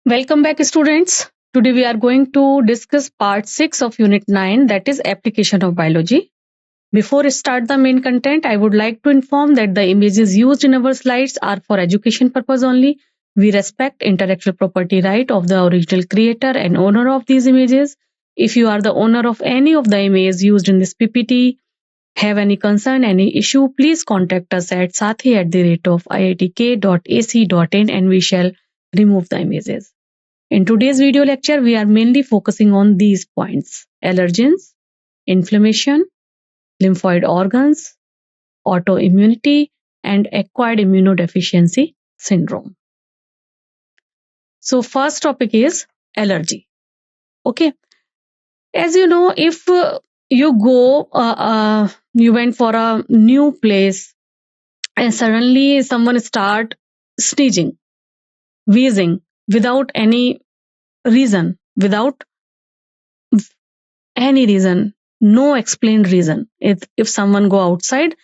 Welcome back, students. Today we are going to discuss part 6 of Unit 9, that is application of biology. Before I start the main content, I would like to inform that the images used in our slides are for education purpose only. We respect intellectual property right of the original creator and owner of these images. If you are the owner of any of the images used in this PPT, have any concern, any issue, please contact us at sathi@iitk.ac.in and we shall remove the images. In today's video lecture, we are mainly focusing on these points: allergens, inflammation, lymphoid organs, autoimmunity, and acquired immunodeficiency syndrome. So first topic is allergy. Okay. As you know, if you went for a new place and suddenly someone start sneezing, wheezing without any reason, without any reason, no explained reason. If someone go outside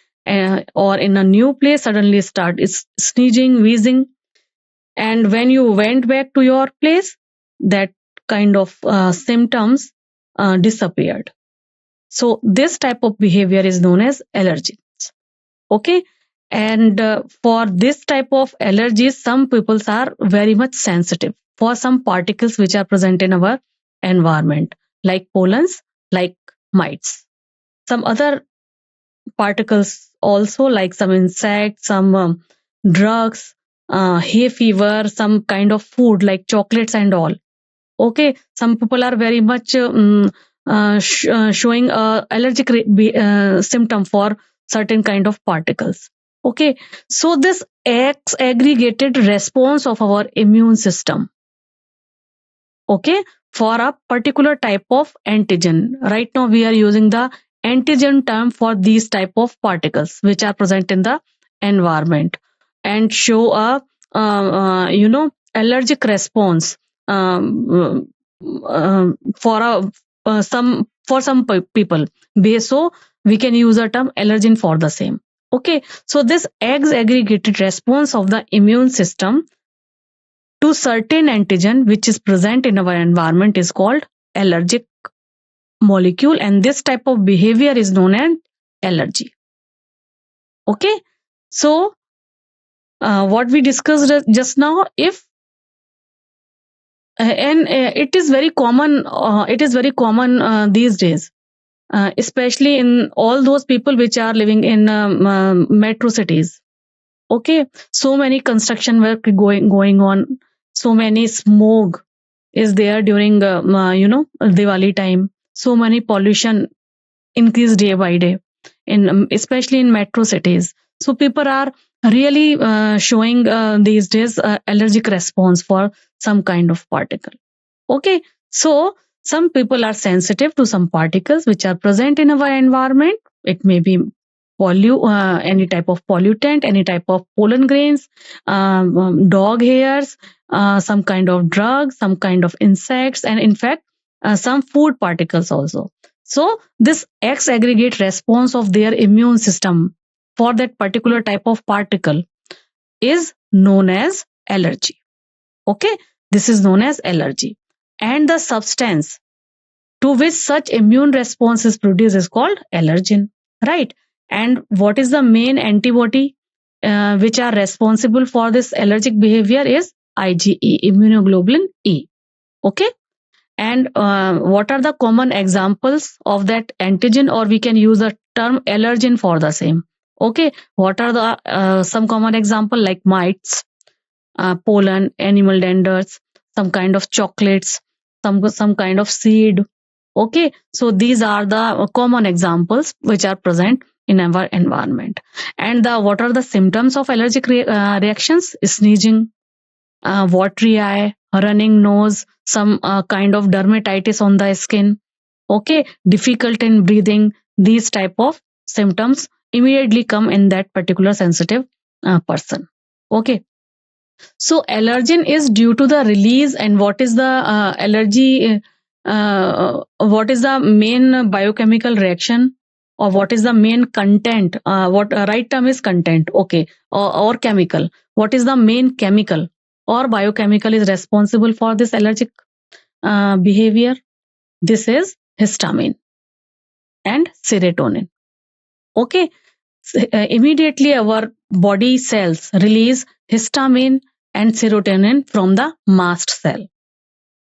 or in a new place, suddenly start is sneezing, wheezing, and when you went back to your place, that kind of symptoms disappeared. So this type of behavior is known as allergies. Okay. And for this type of allergies, some people are very much sensitive for some particles which are present in our environment, like pollens, like mites. Some other particles also, like some insects, some drugs, hay fever, some kind of food like chocolates and all. Okay, some people are very much showing allergic symptom for certain kind of particles. Okay, so this aggregated response of our immune system, okay, for a particular type of antigen. Right now we are using the antigen term for these type of particles which are present in the environment and show a allergic response for some people. So we can use a term allergen for the same. Okay, so this aggregated response of the immune system to certain antigen which is present in our environment is called allergic molecule, and this type of behavior is known as allergy. Okay, so what we discussed just now, if it is very common these days, especially in all those people which are living in metro cities. Okay, so many construction work going on, so many smoke is there during Diwali time. So many pollution increase day by day in especially in metro cities. So people are really showing these days allergic response for some kind of particle. Okay, so some people are sensitive to some particles which are present in our environment. It may be any type of pollutant, any type of pollen grains, dog hairs, some kind of drugs, some kind of insects, and in fact, some food particles also. So this X aggregate response of their immune system for that particular type of particle is known as allergy. Okay, this is known as allergy. And the substance to which such immune response is produced is called allergen, right? And what is the main antibody which are responsible for this allergic behavior is IgE, immunoglobulin E. Okay, and what are the common examples of that antigen, or we can use the term allergen for the same. Okay, what are the some common example like mites, pollen, animal danders, some kind of chocolates, some kind of seed. Okay, so these are the common examples which are present in our environment. And what are the symptoms of allergic reactions? Sneezing, watery eye, running nose, some kind of dermatitis on the skin. Okay, difficult in breathing. These type of symptoms immediately come in that particular sensitive person. Okay, so allergen is due to the release, and what is the allergy? What is the main biochemical reaction, or what is the main content? What right term is content? Okay, or chemical. What is the main chemical or biochemical is responsible for this allergic behavior? This is histamine and serotonin. Okay, immediately our body cells release histamine and serotonin from the mast cell.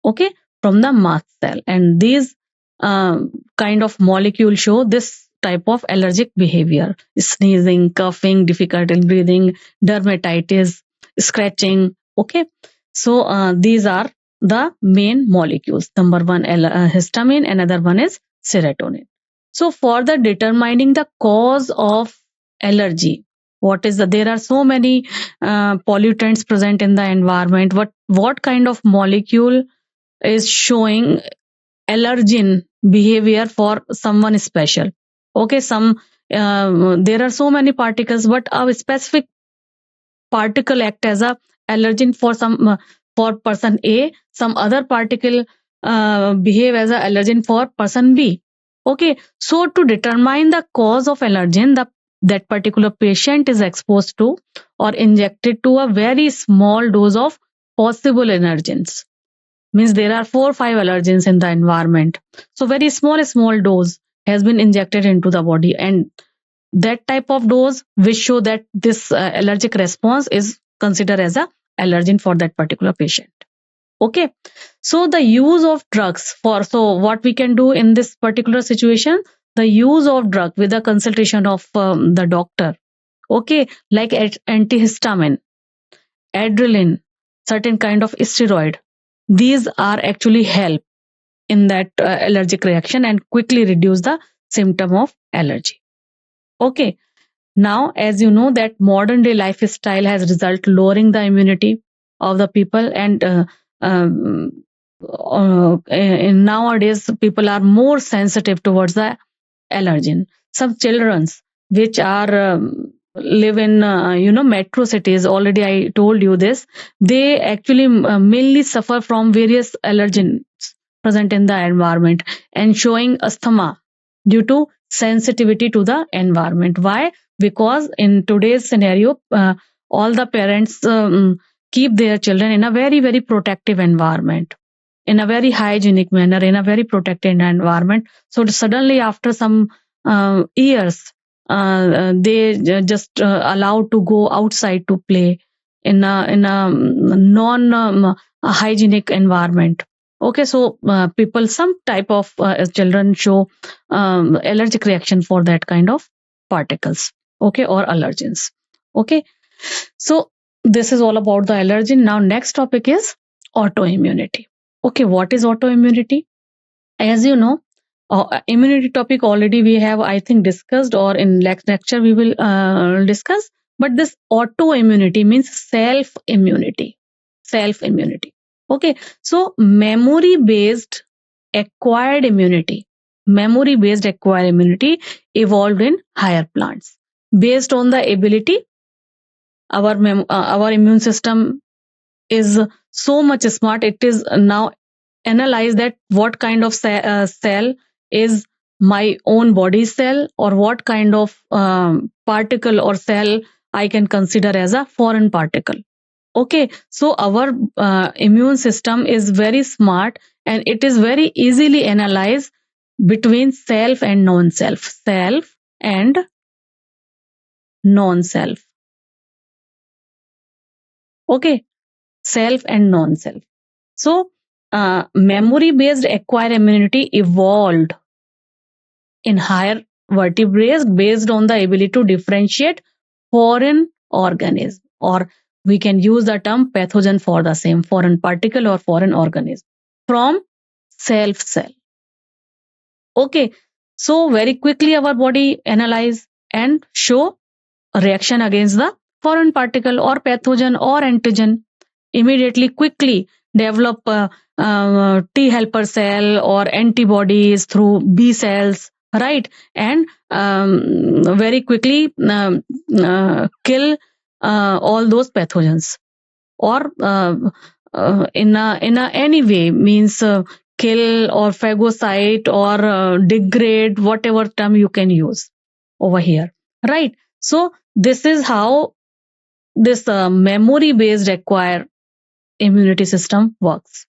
Okay, from the mast cell, and these kind of molecules show this type of allergic behavior: sneezing, coughing, difficulty in breathing, dermatitis, scratching. Okay, so these are the main molecules. Number one, histamine, another one is serotonin. So for the determining the cause of allergy, what is there are so many pollutants present in the environment. What kind of molecule is showing allergen behavior for someone special? Okay, there are so many particles, but a specific particle act as a allergen for some for person A, some other particle behave as a allergen for person B. Okay, so to determine the cause of allergen, that particular patient is exposed to or injected to a very small dose of possible allergens. Means there are 4 or 5 allergens in the environment, so very small dose has been injected into the body, and that type of dose which show that this allergic response is considered as a allergen for that particular patient. Okay, so the use of drugs so what we can do in this particular situation, the use of drug with the consultation of the doctor. Okay, like antihistamine, adrenaline, certain kind of steroid, these are actually help in that allergic reaction and quickly reduce the symptom of allergy. Okay, now as you know that modern day lifestyle has result lowering the immunity of the people, and in nowadays people are more sensitive towards the allergen. Some children which are live in metro cities, already I told you this, they actually mainly suffer from various allergens present in the environment and showing asthma due to sensitivity to the environment. Why? Because in today's scenario, all the parents keep their children in a very protective environment, in a very hygienic manner, in a very protected environment. So suddenly after some years, they just allowed to go outside to play in a non hygienic environment. Okay, so some type of children show allergic reaction for that kind of particles, okay, or allergens. Okay, so this is all about the allergen. Now next topic is autoimmunity. Okay, what is autoimmunity? As you know, immunity topic already we have, I think, discussed, or in next lecture we will discuss. But this autoimmunity means self immunity. Okay, so memory based acquired immunity evolved in higher plants based on the ability. Our immune system is so much smart, it is now analyze that what kind of cell is my own body cell, or what kind of particle or cell I can consider as a foreign particle. Okay, so our immune system is very smart, and it is very easily analyzed between self and non-self, self and non-self. Okay, self and non-self. So memory-based acquired immunity evolved in higher vertebrates based on the ability to differentiate foreign organism, or we can use the term pathogen for the same, foreign particle or foreign organism, from self cell. Okay, so very quickly our body analyze and show a reaction against the foreign particle or pathogen or antigen. Immediately, quickly develop T helper cell or antibodies through B cells, right? And very quickly kill all those pathogens, or in any way, means kill or phagocyte or degrade, whatever term you can use over here, right? So this is how this memory based acquire immunity system works.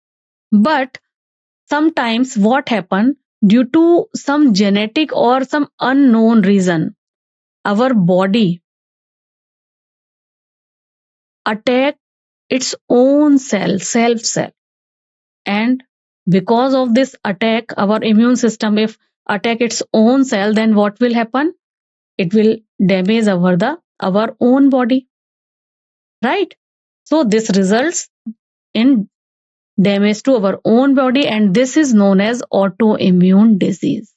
But sometimes what happen, due to some genetic or some unknown reason, our body attack its own self cell. And because of this attack, our immune system, if attack its own cell, then what will happen? It will damage our own body, right? So this results in damage to our own body, and this is known as autoimmune disease.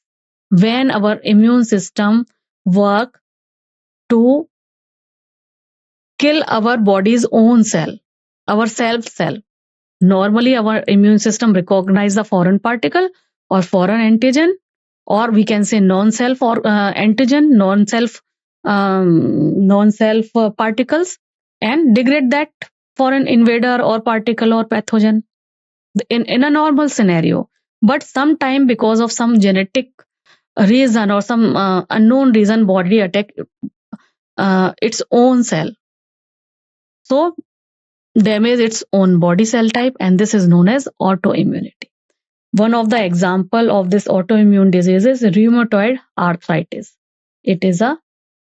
When our immune system work to kill our body's own cell, our self cell. Normally, our immune system recognize the foreign particle or foreign antigen, or we can say non-self or antigen, non-self particles, and degrade that foreign invader or particle or pathogen in a normal scenario. But sometime because of some genetic reason or some unknown reason, body attack its own cell. So damage its own body cell type, and this is known as autoimmunity. One of the example of this autoimmune disease is rheumatoid arthritis. It is a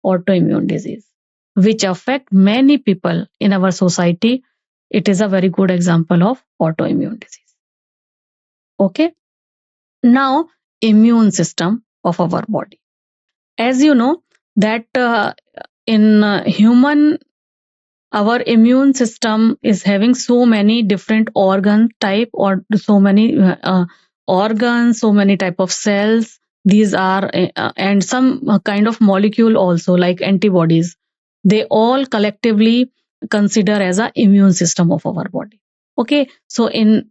autoimmune disease which affect many people in our society. It is a very good example of autoimmune disease. Okay. Now, immune system of our body. As you know that in human, our immune system is having so many different organ type, or so many organs, so many type of cells. These are and some kind of molecule also, like antibodies. They all collectively consider as a immune system of our body. Okay, so in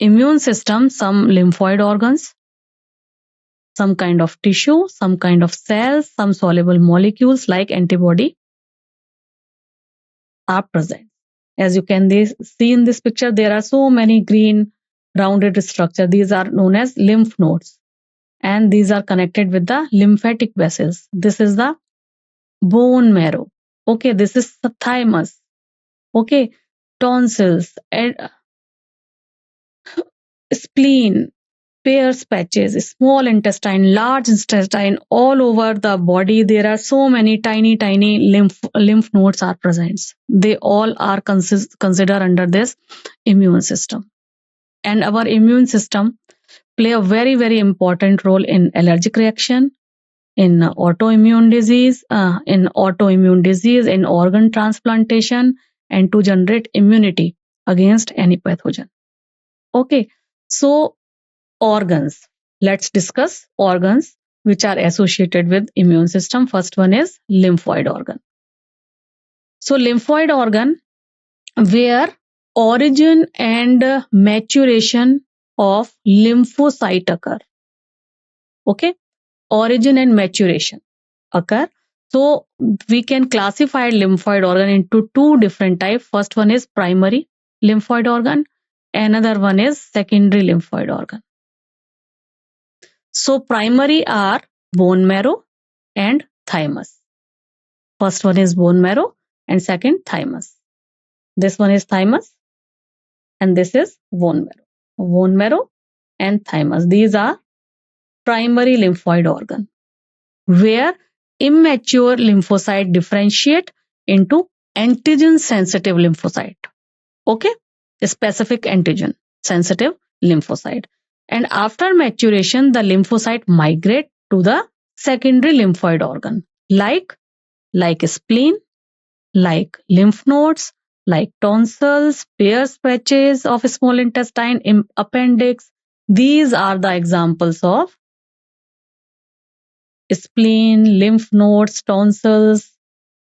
immune system, some lymphoid organs, some kind of tissue, some kind of cells, some soluble molecules like antibody are present. As you can see in this picture, there are so many green rounded structure. These are known as lymph nodes, and these are connected with the lymphatic vessels. This is the bone marrow. Okay, this is the thymus. Okay, tonsils, spleen, Peyer's patches, small intestine, large intestine, all over the body. There are so many tiny lymph nodes are present. They all are considered under this immune system. And our immune system play a very important role in allergic reaction, in autoimmune disease, in organ transplantation, and to generate immunity against any pathogen. Okay, so organs. Let's discuss organs which are associated with immune system. First one is lymphoid organ. So lymphoid organ, where origin and maturation of lymphocyte occur. Okay, origin and maturation occur. So we can classify lymphoid organ into two different types. First one is primary lymphoid organ, another one is secondary lymphoid organ. So primary are bone marrow and thymus. First one is bone marrow and second thymus. This one is thymus and this is bone marrow. Bone marrow and thymus. These are primary lymphoid organ, where immature lymphocyte differentiate into antigen sensitive lymphocyte. Okay, a specific antigen sensitive lymphocyte. And after maturation, the lymphocyte migrate to the secondary lymphoid organ, like spleen, like lymph nodes, like tonsils, Peyer's patches of small intestine, appendix. These are the examples of spleen, lymph nodes, tonsils,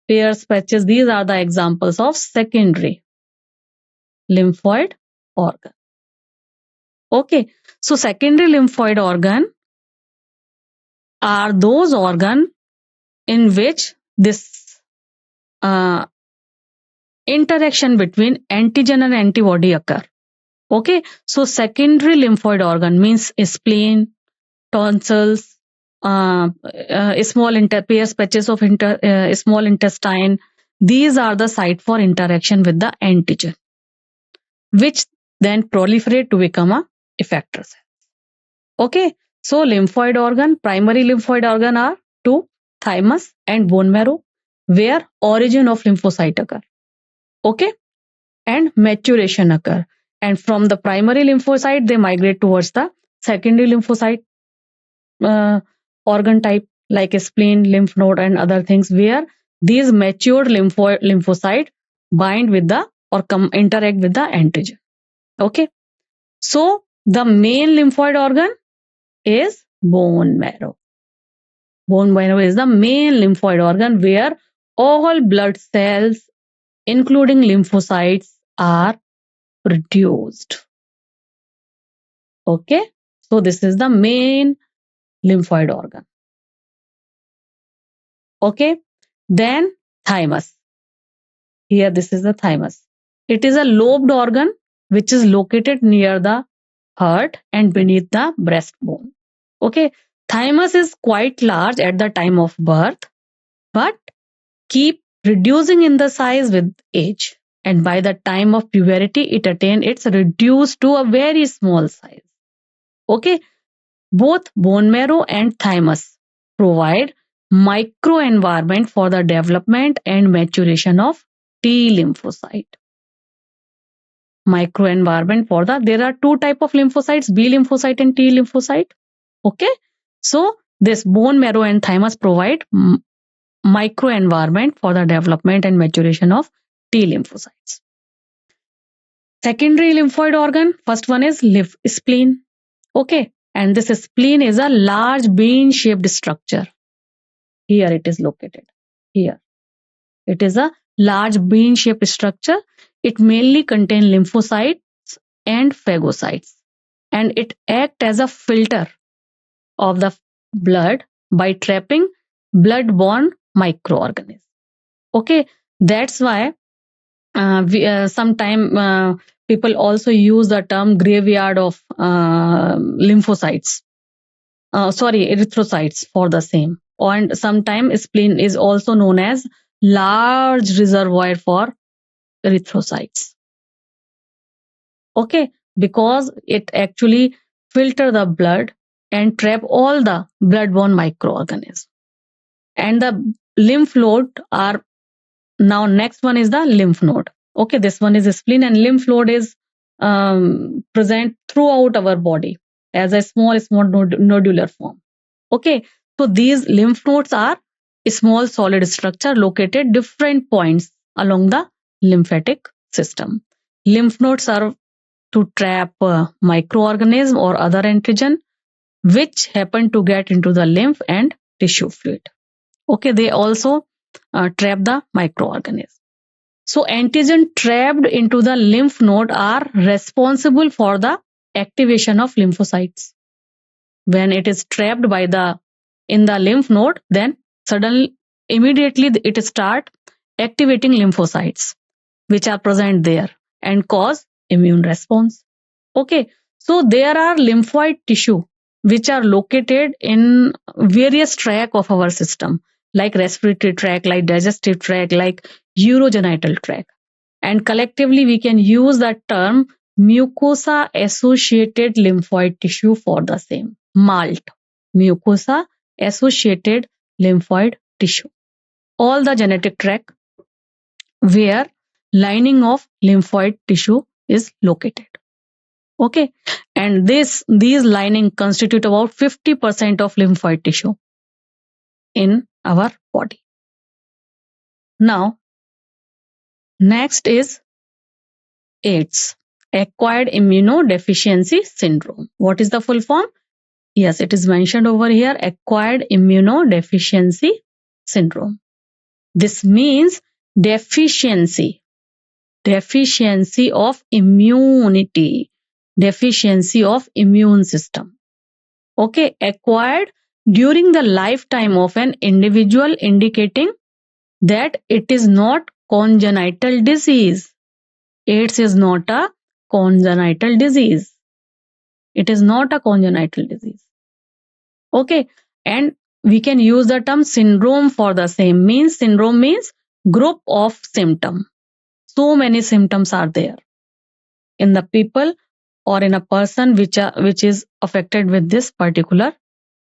Peyer's patches. These are the examples of secondary lymphoid organ. Okay, so secondary lymphoid organ are those organ in which this interaction between antigen and antibody occur. Okay, so secondary lymphoid organ means spleen, tonsils, Peyer's patches of small intestine. These are the site for interaction with the antigen. which then proliferate to become a effector cell. Okay, so lymphoid organ, primary lymphoid organ are two, thymus and bone marrow, where origin of lymphocyte occur. Okay, and maturation occur. And from the primary lymphocyte, they migrate towards the secondary lymphocyte organ type like a spleen, lymph node, and other things, where these matured lymphocyte bind with the or interact with the antigen. Okay, so the main lymphoid organ is bone marrow. Bone marrow is the main lymphoid organ where all blood cells, including lymphocytes, are produced. Okay, so this is the main lymphoid organ. Okay, then thymus. Here, this is the thymus. It is a lobed organ which is located near the heart and beneath the breastbone. Okay, thymus is quite large at the time of birth, but keep reducing in the size with age. And by the time of puberty, it attains its reduced to a very small size. Okay, both bone marrow and thymus provide microenvironment for the development and maturation of T lymphocyte. Microenvironment for there are two type of lymphocytes, B lymphocyte and T lymphocyte. Okay, so this bone marrow and thymus provide microenvironment for the development and maturation of T lymphocytes. Secondary lymphoid organ, first one is spleen. Okay, and this spleen is a large bean-shaped structure. Here it is located. Here. It is a large bean-shaped structure. It mainly contains lymphocytes and phagocytes. And it acts as a filter of the blood by trapping blood-borne microorganisms. Okay, that's why sometimes people also use the term graveyard of lymphocytes. Erythrocytes for the same. And sometimes spleen is also known as large reservoir for erythrocytes. Okay, because it actually filter the blood and trap all the blood-borne microorganisms. And the lymph node are, now next one is the lymph node. Okay, this one is spleen, and lymph node is present throughout our body as a small nodular form. Okay, so these lymph nodes are a small solid structure located different points along the lymphatic system. Lymph nodes serve to trap microorganism or other antigen which happen to get into the lymph and tissue fluid. Okay, they also trap the microorganism. So antigen trapped into the lymph node are responsible for the activation of lymphocytes. When it is trapped in the lymph node, then immediately it start activating lymphocytes which are present there and cause immune response. Okay, so there are lymphoid tissue which are located in various tracts of our system, like respiratory tract, like digestive tract, like urogenital tract. And collectively we can use that term mucosa associated lymphoid tissue for the same. MALT, mucosa associated lymphoid tissue. All the genetic tract where lining of lymphoid tissue is located. Okay, and these lining constitute about 50% of lymphoid tissue in our body. Now, next is AIDS, acquired immunodeficiency syndrome. What is the full form? Yes, it is mentioned over here, acquired immunodeficiency syndrome. This means deficiency of immunity, deficiency of immune system. Okay, acquired during the lifetime of an individual, indicating that it is not congenital disease. AIDS is not a congenital disease. It is not a congenital disease. Okay, and we can use the term syndrome for the same. Syndrome means group of symptoms. So many symptoms are there in the people or in a person which is affected with this particular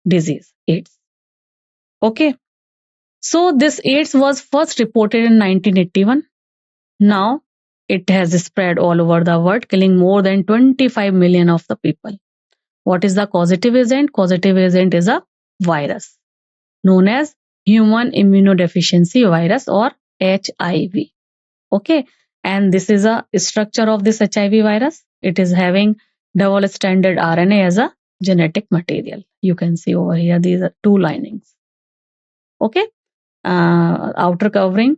disease, AIDS. Okay. So this AIDS was first reported in 1981. Now it has spread all over the world, killing more than 25 million of the people. What is the causative agent? Causative agent is a virus known as human immunodeficiency virus or HIV. Okay. And this is a structure of this HIV virus. It is having double stranded RNA as a genetic material. You can see over here, these are two linings. Okay. Outer covering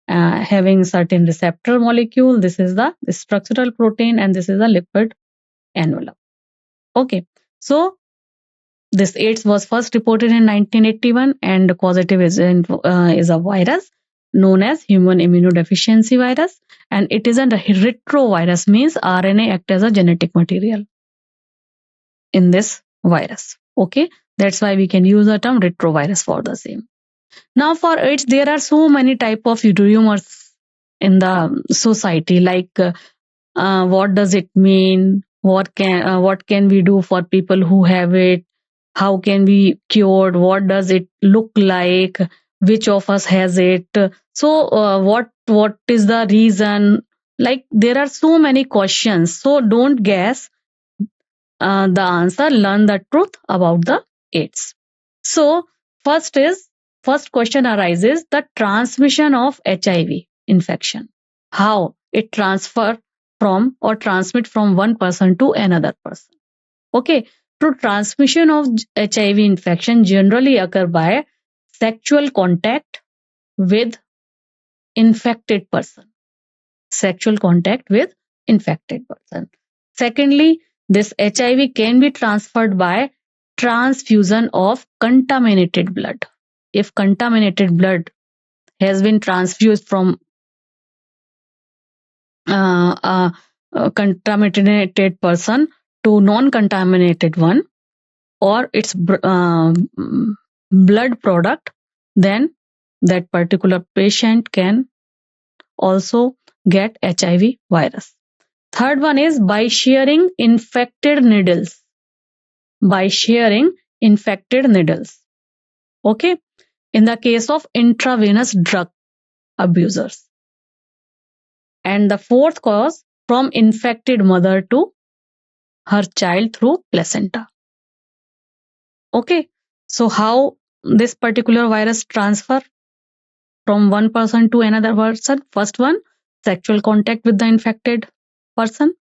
having certain receptor molecule. This is the structural protein and this is the lipid envelope. Okay. So this AIDS was first reported in 1981 and the causative agent is a virus known as human immunodeficiency virus, and it is a retrovirus, means RNA act as a genetic material in this virus. Okay, that's why we can use the term retrovirus for the same. Now for AIDS, there are so many type of rumors in the society, like what does it mean? What can we do for people who have it? How can we cured? What does it look like? Which of us has it? So what is the reason? Like there are so many questions. So don't guess the answer. Learn the truth about the AIDS. So first question arises: the transmission of HIV infection. How it transfer from or transmit from one person to another person. Okay, so transmission of HIV infection generally occur by sexual contact with infected person. Sexual contact with infected person. Secondly, this HIV can be transferred by transfusion of contaminated blood. If contaminated blood has been transfused from a contaminated person to non-contaminated one, or its blood product, then that particular patient can also get HIV virus. Third one is by sharing infected needles. By sharing infected needles. Okay. In the case of intravenous drug abusers. And the fourth cause, from infected mother to her child through placenta. Okay. So how this particular virus transfer from one person to another person? First one, sexual contact with the infected person.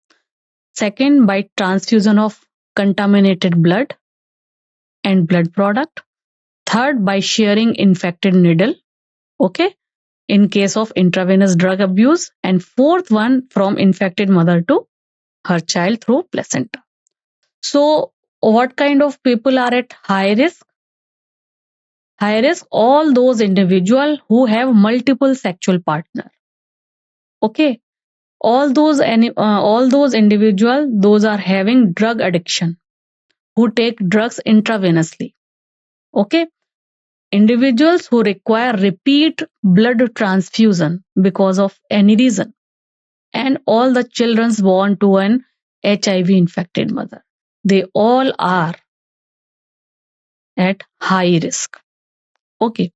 Second, by transfusion of contaminated blood and blood product. Third, by sharing infected needle. Okay. In case of intravenous drug abuse. And fourth one, from infected mother to her child through placenta. So what kind of people are at high risk? High risk, all those individuals who have multiple sexual partners. Okay. All those individuals, those are having drug addiction, who take drugs intravenously. Okay. Individuals who require repeat blood transfusion because of any reason. And all the children born to an HIV infected mother. They all are at high risk. Okay.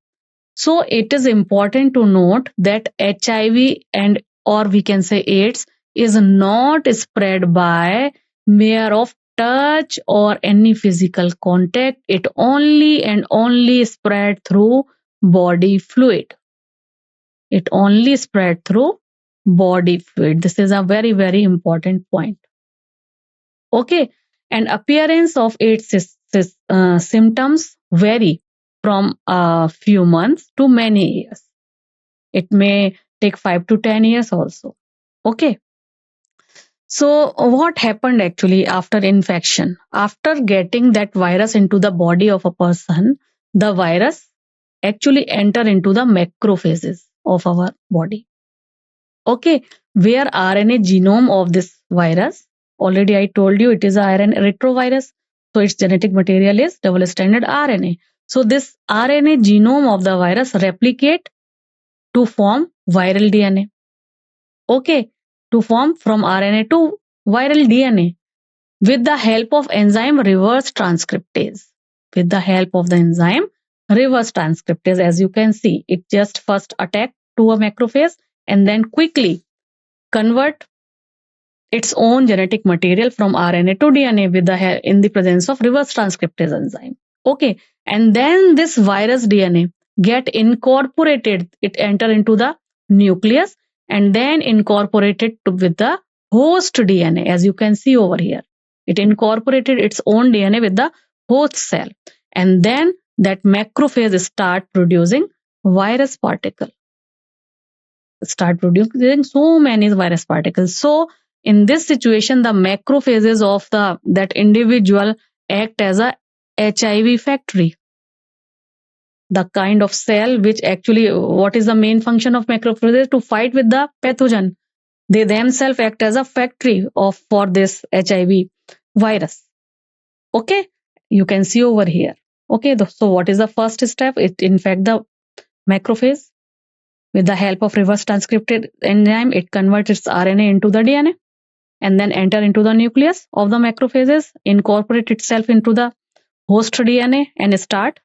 So it is important to note that HIV and or we can say AIDS is not spread by mere of touch or any physical contact. It only and only spread through body fluid. It only spread through body fluid. This is a very, very important point. Okay. And appearance of AIDS symptoms vary from a few months to many years. It may take 5 to 10 years also. Okay. So what happened actually after infection? After getting that virus into the body of a person, the virus actually enter into the macrophages of our body. Okay. Where RNA genome of this virus, already I told you it is a RNA retrovirus. So its genetic material is double-stranded RNA. So this RNA genome of the virus replicate to form viral DNA. Okay, to form from RNA to viral DNA with the help of enzyme reverse transcriptase. With the help of the enzyme reverse transcriptase, as you can see, it just first attack to a macrophage and then quickly convert its own genetic material from RNA to DNA with in the presence of reverse transcriptase enzyme. Okay, and then this virus DNA get incorporated, it enter into the nucleus and then incorporated with the host DNA, as you can see over here. It incorporated its own DNA with the host cell, and then that macrophage start producing virus particle. Start producing so many virus particles. So in this situation, the macrophages of that individual act as a HIV factory. The kind of cell which actually, what is the main function of macrophages? To fight with the pathogen. They themselves act as a factory for this HIV virus. Okay, you can see over here. Okay, so what is the first step? It infect the macrophage. With the help of reverse transcriptase enzyme, it converts its RNA into the DNA and then enter into the nucleus of the macrophages, incorporate itself into the host DNA and start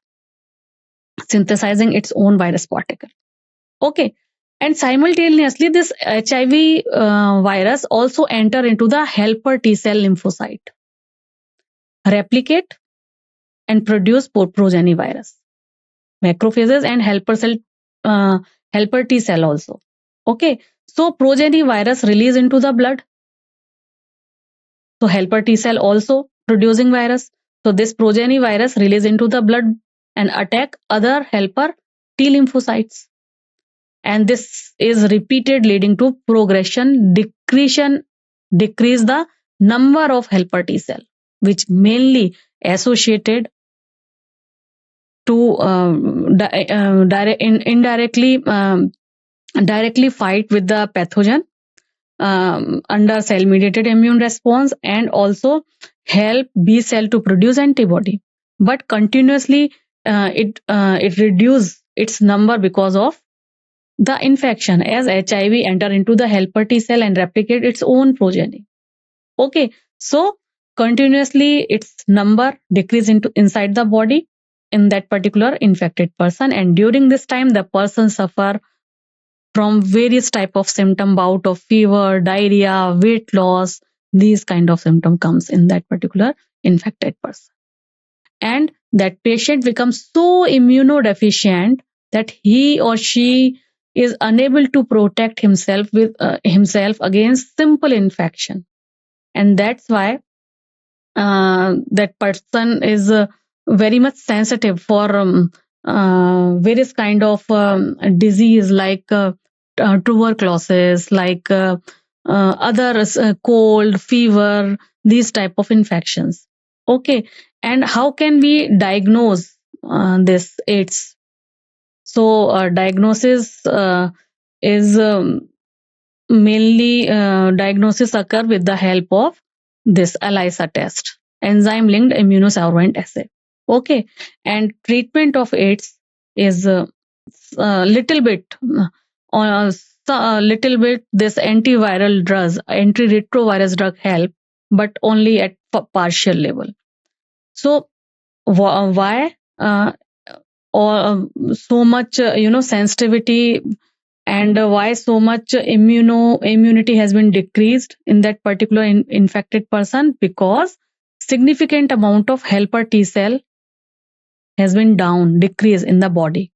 synthesizing its own virus particle. Okay, and simultaneously this HIV virus also enter into the helper T cell lymphocyte, replicate and produce progeny virus, macrophages and helper T cell also. Okay, so progeny virus release into the blood. So helper T cell also producing virus. So this progeny virus release into the blood and attack other helper T lymphocytes. And this is repeated, leading to progression, decrease the number of helper T cell, which mainly associated to directly fight with the pathogen under cell-mediated immune response and also help B cell to produce antibody. But continuously it reduce its number because of the infection, as HIV enter into the helper T cell and replicate its own progeny. Okay, so continuously its number decrease inside the body in that particular infected person, and during this time the person suffer from various type of symptom, bout of fever, diarrhea, weight loss. These kind of symptom comes in that particular infected person, and that patient becomes so immunodeficient that he or she is unable to protect himself against simple infection, and that's why that person is very much sensitive for various kind of disease like tuberculosis, like other cold, fever, these type of infections. Okay, and how can we diagnose this AIDS? So diagnosis is mainly diagnosis occur with the help of this ELISA test, enzyme linked immunosorbent assay. Okay, and treatment of AIDS is little bit this antiviral drugs, antiretrovirus drug help, but only at partial level. So why so much sensitivity, and why so much immunity has been decreased in that particular infected person? Because significant amount of helper T cell has been decreased in the body.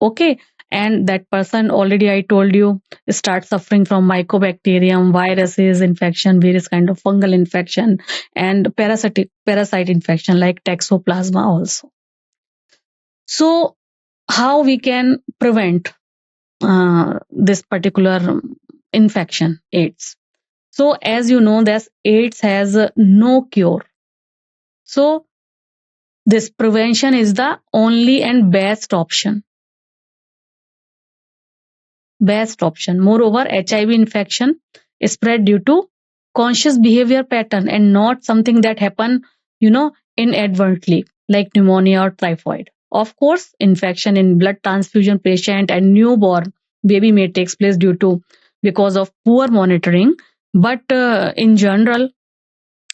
Okay, and that person, already I told you, starts suffering from mycobacterium, viruses infection, various kind of fungal infection, and parasite infection like toxoplasma also. So how we can prevent this particular infection, AIDS? So as you know, that AIDS has no cure. So this prevention is the only and best option. Moreover, HIV infection is spread due to conscious behavior pattern and not something that happen, inadvertently, like pneumonia or typhoid. Of course, infection in blood transfusion patient and newborn baby may take place because of poor monitoring, But in general,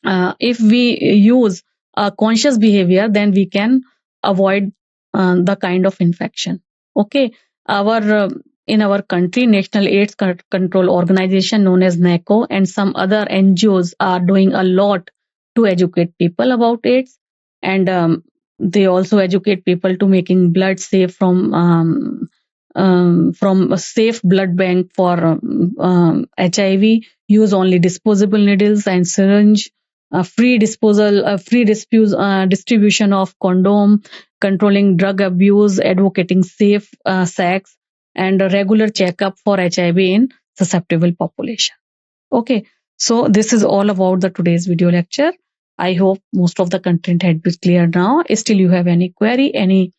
if we use a conscious behavior, then we can avoid the kind of infection. Okay, our in our country, National AIDS Control Organization, known as NACO, and some other NGOs are doing a lot to educate people about AIDS, and they also educate people to making blood safe from a safe blood bank for HIV. Use only disposable needles and syringe. Free disposal, distribution of condom, controlling drug abuse, advocating safe sex, and a regular checkup for HIV in susceptible population. Okay, so this is all about the today's video lecture. I hope most of the content had been clear now. Still, you have any query, any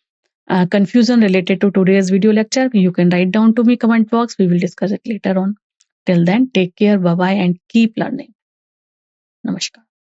confusion related to today's video lecture, you can write down to me comment box. We will discuss it later on. Till then, take care, bye bye, and keep learning. Namaskar.